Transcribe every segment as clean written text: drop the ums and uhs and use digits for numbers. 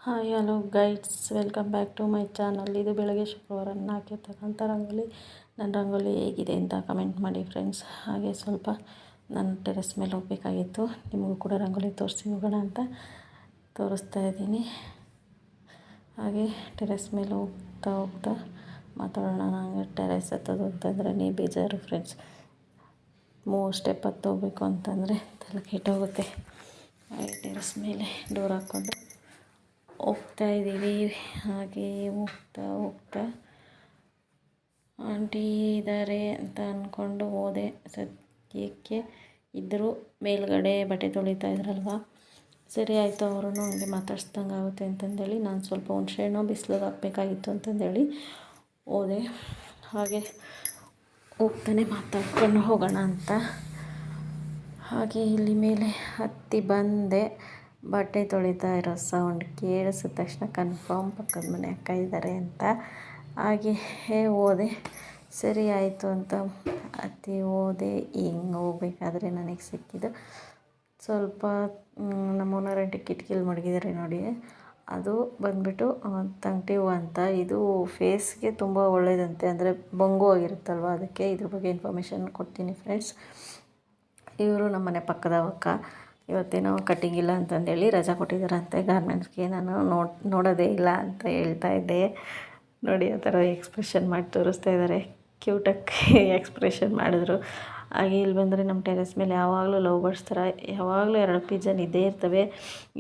Hi hello guys, welcome back to my channel. ಇದು ಬೆಳಗ್ಗೆ ಶುಕ್ರವಾರ ಹಾಕಿರ್ತಕ್ಕಂಥ ರಂಗೋಲಿ. ನನ್ನ ರಂಗೋಲಿ ಹೇಗಿದೆ ಅಂತ ಕಮೆಂಟ್ ಮಾಡಿ ಫ್ರೆಂಡ್ಸ್. ಹಾಗೆ ಸ್ವಲ್ಪ ನಾನು ಟೆರೆಸ್ ಮೇಲೆ ಹೋಗಬೇಕಾಗಿತ್ತು, ನಿಮಗೂ ಕೂಡ ರಂಗೋಲಿ ತೋರಿಸಿ ಹೋಗೋಣ ಅಂತ ತೋರಿಸ್ತಾ ಇದ್ದೀನಿ. ಹಾಗೆ ಟೆರೆಸ್ ಮೇಲೆ ಹೋಗ್ತಾ ಹೋಗ್ತಾ ಮಾತಾಡೋಣ. ನನಗೆ ಟೆರೆಸ್ ಹತ್ತೋದು ಅಂತಂದ್ರೆ ಬೇಜಾರು ಫ್ರೆಂಡ್ಸ್. 3 ಸ್ಟೆಪ್ ಹತ್ತೋಗ್ಬೇಕು ಅಂತಂದರೆ ತಲೆ ಕೆಟ್ಟೋಗುತ್ತೆ. ಹಾಗೆ ಟೆರೆಸ್ ಮೇಲೆ ಡೋರ್ ಹಾಕ್ಕೊಂಡು ಹೋಗ್ತಾ ಇದ್ದೀವಿ. ಹಾಗೆ ಹೋಗ್ತಾ ಹೋಗ್ತಾ ಆಂಟಿ ಇದ್ದಾರೆ ಅಂತ ಅಂದ್ಕೊಂಡು ಹೋದೆ. ಸದ್ಯಕ್ಕೆ ಇದ್ದರು ಮೇಲ್ಗಡೆ ಬಟ್ಟೆ ತೊಳಿತಾ ಇದ್ರಲ್ವ, ಸರಿ ಆಯಿತು. ಅವರು ಹಂಗೆ ಮಾತಾಡ್ಸ್ದಂಗೆ ಆಗುತ್ತೆ ಅಂತಂದೇಳಿ ನಾನು ಸ್ವಲ್ಪ ಹುಣಸೆಹಣ್ಣು ಬಿಸಿಲಿಗೆ ಹಾಕಬೇಕಾಗಿತ್ತು ಅಂತಂದೇಳಿ ಹೋದೆ. ಹಾಗೆ ಹೋಗ್ತಾನೆ ಮಾತಾಡ್ಕೊಂಡು ಹೋಗೋಣ ಅಂತ ಹಾಗೆ ಇಲ್ಲಿ ಮೇಲೆ ಹತ್ತಿ ಬಂದೆ. ಬಟ್ಟೆ ತೊಳಿತಾ ಇರೋ ಸೌಂಡ್ ಕೇಳಿಸಿದ ತಕ್ಷಣ ಕನ್ಫರ್ಮ್ ಪಕ್ಕದ ಮನೆ ಅಕ್ಕ ಇದ್ದಾರೆ ಅಂತ ಹಾಗೆ ಹೋದೆ. ಸರಿ ಆಯಿತು ಅಂತ ಹತ್ತಿ ಹೋದೆ. ಹಿಂಗೆ ಹೋಗ್ಬೇಕಾದ್ರೆ ನನಗೆ ಸಿಕ್ಕಿದ್ದು ಸ್ವಲ್ಪ ನಮ್ಮ ಓನರ್ ಆಂಟಿ ಕಿಟಕಿಲಿ ಮಡಗಿದ್ದಾರೆ ನೋಡಿ, ಅದು ಬಂದುಬಿಟ್ಟು ತಂಗಟಿ ಹೂವು ಅಂತ. ಇದು ಫೇಸ್ಗೆ ತುಂಬ ಒಳ್ಳೆಯದಂತೆ, ಅಂದರೆ ಬಂಗು ಆಗಿರುತ್ತಲ್ವ, ಅದಕ್ಕೆ ಇದ್ರ ಬಗ್ಗೆ ಇನ್ಫಾರ್ಮೇಷನ್ ಕೊಡ್ತೀನಿ ಫ್ರೆಂಡ್ಸ್. ಇವರು ನಮ್ಮ ಮನೆ ಪಕ್ಕದ ಅಕ್ಕ. ಇವತ್ತೇನೋ ಕಟ್ಟಿಂಗ್ ಇಲ್ಲ ಅಂತಂದೇಳಿ ರಜಾ ಕೊಟ್ಟಿದ್ದಾರಂತೆ ಗಾರ್ಮೆಂಟ್ಸ್ಗೆ. ನಾನು ನೋಡೋದೇ ಇಲ್ಲ ಅಂತ ಹೇಳ್ತಾ ಇದ್ದೆ. ನೋಡಿ ಆ ಥರ ಎಕ್ಸ್ಪ್ರೆಷನ್ ಮಾಡಿ ತೋರಿಸ್ತಾ ಇದ್ದಾರೆ, ಕ್ಯೂಟಾಗಿ ಎಕ್ಸ್ಪ್ರೆಷನ್ ಮಾಡಿದ್ರು. ಹಾಗೆ ಇಲ್ಲಿ ಬಂದರೆ ನಮ್ಮ ಟೆರೆಸ್ ಮೇಲೆ ಯಾವಾಗಲೂ ಲವ್ ಬರ್ಡ್ಸ್ ಥರ ಯಾವಾಗಲೂ 2 ಪಿಜನ್ ಇದ್ದೇ ಇರ್ತವೆ.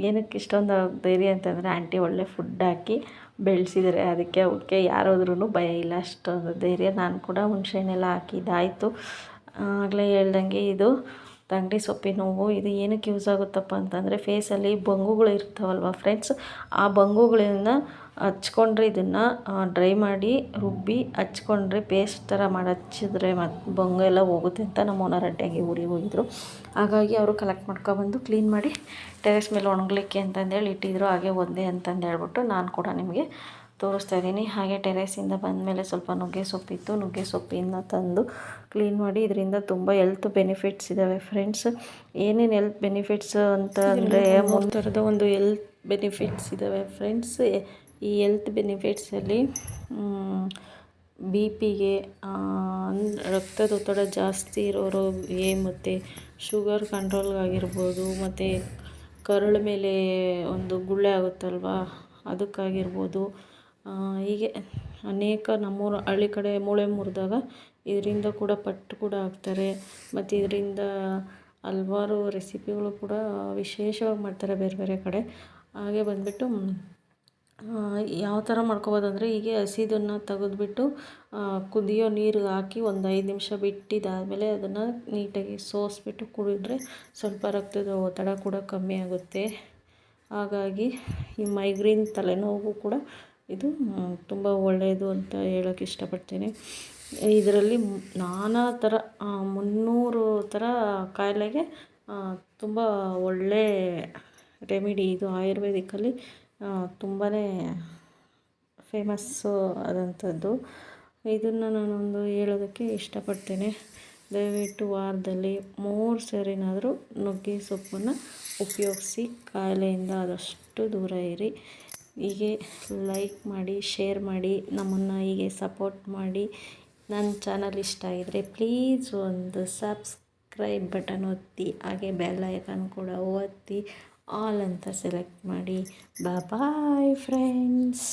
ಏನಕ್ಕೆ ಇಷ್ಟೊಂದು ಧೈರ್ಯ ಅಂತಂದರೆ ಆಂಟಿ ಒಳ್ಳೆ ಫುಡ್ ಹಾಕಿ ಬೆಳೆಸಿದ್ದಾರೆ, ಅದಕ್ಕೆ ಅವಕ್ಕೆ ಯಾರಾದ್ರೂ ಭಯ ಇಲ್ಲ, ಅಷ್ಟೊಂದು ಧೈರ್ಯ. ನಾನು ಕೂಡ ಹುಣಸೆಹಣ್ಣೆಲ್ಲ ಹಾಕಿದ್ದಾಯಿತು. ಆಗಲೇ ಹೇಳ್ದಂಗೆ ಇದು ತಂಗಡಿ ಸೊಪ್ಪಿನ ಹೂವು. ಇದು ಏನಕ್ಕೆ ಯೂಸ್ ಆಗುತ್ತಪ್ಪ ಅಂತಂದರೆ ಫೇಸಲ್ಲಿ ಬಂಗುಗಳು ಇರ್ತಾವಲ್ವ ಫ್ರೆಂಡ್ಸ್, ಆ ಬಂಗುಗಳಿಂದ ಹಚ್ಕೊಂಡ್ರೆ ಇದನ್ನು ಡ್ರೈ ಮಾಡಿ ರುಬ್ಬಿ ಹಚ್ಕೊಂಡ್ರೆ ಪೇಸ್ಟ್ ಥರ ಮಾಡಿ ಹಚ್ಚಿದ್ರೆ ಮತ್ತು ಬಂಗು ಎಲ್ಲ ಹೋಗುತ್ತೆ ಅಂತ ನಮ್ಮ ಓನರ್ ಆಂಟಿಗೆ ಊರಿಗೆ ಹೋಗಿದ್ರು. ಹಾಗಾಗಿ ಅವರು ಕಲೆಕ್ಟ್ ಮಾಡ್ಕೊಬಂದು ಕ್ಲೀನ್ ಮಾಡಿ ಟೆರೆಸ್ ಮೇಲೆ ಒಣಗಲಿಕ್ಕೆ ಅಂತಂದೇಳಿ ಇಟ್ಟಿದ್ರು. ಹಾಗೆ ಒಂದೇ ಅಂತಂದು ಹೇಳ್ಬಿಟ್ಟು ನಾನು ಕೂಡ ನಿಮಗೆ ತೋರಿಸ್ತಾ ಇದ್ದೀನಿ. ಹಾಗೆ ಟೆರೆಸಿಂದ ಬಂದಮೇಲೆ ಸ್ವಲ್ಪ ನುಗ್ಗೆ ಸೊಪ್ಪಿತ್ತು, ನುಗ್ಗೆ ಸೊಪ್ಪಿನ ತಂದು ಕ್ಲೀನ್ ಮಾಡಿ. ಇದರಿಂದ ತುಂಬ ಹೆಲ್ತ್ ಬೆನಿಫಿಟ್ಸ್ ಇದ್ದಾವೆ ಫ್ರೆಂಡ್ಸ್. ಏನೇನು ಹೆಲ್ತ್ ಬೆನಿಫಿಟ್ಸ್ ಅಂತ ಅಂದರೆ 3 ಥರದ ಒಂದು ಹೆಲ್ತ್ ಬೆನಿಫಿಟ್ಸ್ ಇದ್ದಾವೆ ಫ್ರೆಂಡ್ಸ್. ಈ ಹೆಲ್ತ್ ಬೆನಿಫಿಟ್ಸಲ್ಲಿ ಬಿ ಪಿಗೆ, ರಕ್ತದೊತ್ತಡ ಜಾಸ್ತಿ ಇರೋರಿಗೆ, ಮತ್ತು ಶುಗರ್ ಕಂಟ್ರೋಲ್ಗಾಗಿರ್ಬೋದು, ಮತ್ತು ಕರುಳ ಮೇಲೆ ಒಂದು ಗುಳ್ಳೆ ಆಗುತ್ತಲ್ವ ಅದಕ್ಕಾಗಿರ್ಬೋದು. ಹೀಗೆ ಅನೇಕ ನಮ್ಮೂರು ಹಳ್ಳಿ ಕಡೆ ಮೂಳೆ ಮುರಿದಾಗ ಇದರಿಂದ ಕೂಡ ಪಟ್ಟು ಕೂಡ ಹಾಕ್ತಾರೆ. ಮತ್ತು ಇದರಿಂದ ಹಲ್ವಾರು ರೆಸಿಪಿಗಳು ಕೂಡ ವಿಶೇಷವಾಗಿ ಮಾಡ್ತಾರೆ ಬೇರೆ ಬೇರೆ ಕಡೆ. ಹಾಗೆ ಬಂದುಬಿಟ್ಟು ಯಾವ ಥರ ಮಾಡ್ಕೊಬೋದು ಅಂದರೆ, ಹೀಗೆ ಹಸಿದನ್ನು ತೆಗೆದ್ಬಿಟ್ಟು ಕುದಿಯೋ ನೀರಿಗೆ ಹಾಕಿ ಒಂದು 5 ನಿಮಿಷ ಬಿಟ್ಟಿದ್ದಾದಮೇಲೆ ಅದನ್ನು ನೀಟಾಗಿ ಸೋಸಿಬಿಟ್ಟು ಕುಡಿದ್ರೆ ಸ್ವಲ್ಪ ರಕ್ತದ ಒತ್ತಡ ಕೂಡ ಕಮ್ಮಿ ಆಗುತ್ತೆ. ಹಾಗಾಗಿ ಈ ಮೈಗ್ರೇನ್ ತಲೆನೋವು ಕೂಡ ಇದು ತುಂಬ ಒಳ್ಳೆಯದು ಅಂತ ಹೇಳೋಕ್ಕೆ ಇಷ್ಟಪಡ್ತೀನಿ. ಇದರಲ್ಲಿ ನಾನಾ ಥರ 300 ಥರ ಕಾಯಿಲೆಗೆ ತುಂಬ ಒಳ್ಳೆ ರೆಮಿಡಿ ಇದು. ಆಯುರ್ವೇದಿಕಲ್ಲಿ ತುಂಬಾ ಫೇಮಸ್ಸು ಆದಂಥದ್ದು. ಇದನ್ನು ನಾನೊಂದು ಹೇಳೋದಕ್ಕೆ ಇಷ್ಟಪಡ್ತೇನೆ. ದಯವಿಟ್ಟು ವಾರದಲ್ಲಿ 3 ಸರಿನಾದರೂ ನುಗ್ಗೆ ಸೊಪ್ಪನ್ನು ಉಪಯೋಗಿಸಿ ಕಾಯಿಲೆಯಿಂದ ಆದಷ್ಟು ದೂರ ಇರಿ. ಹೀಗೆ ಲೈಕ್ ಮಾಡಿ, ಶೇರ್ ಮಾಡಿ, ನಮ್ಮನ್ನು ಹೀಗೆ ಸಪೋರ್ಟ್ ಮಾಡಿ. ನನ್ನ ಚಾನಲ್ ಇಷ್ಟ ಆಗಿದರೆ ಪ್ಲೀಸ್ ಒಂದು ಸಬ್ಸ್ಕ್ರೈಬ್ ಬಟನ್ ಒತ್ತಿ, ಹಾಗೆ ಬೆಲ್ ಐಕಾನ್ ಕೂಡ ಒತ್ತಿ ಆಲ್ ಅಂತ ಸೆಲೆಕ್ಟ್ ಮಾಡಿ. Bye friends.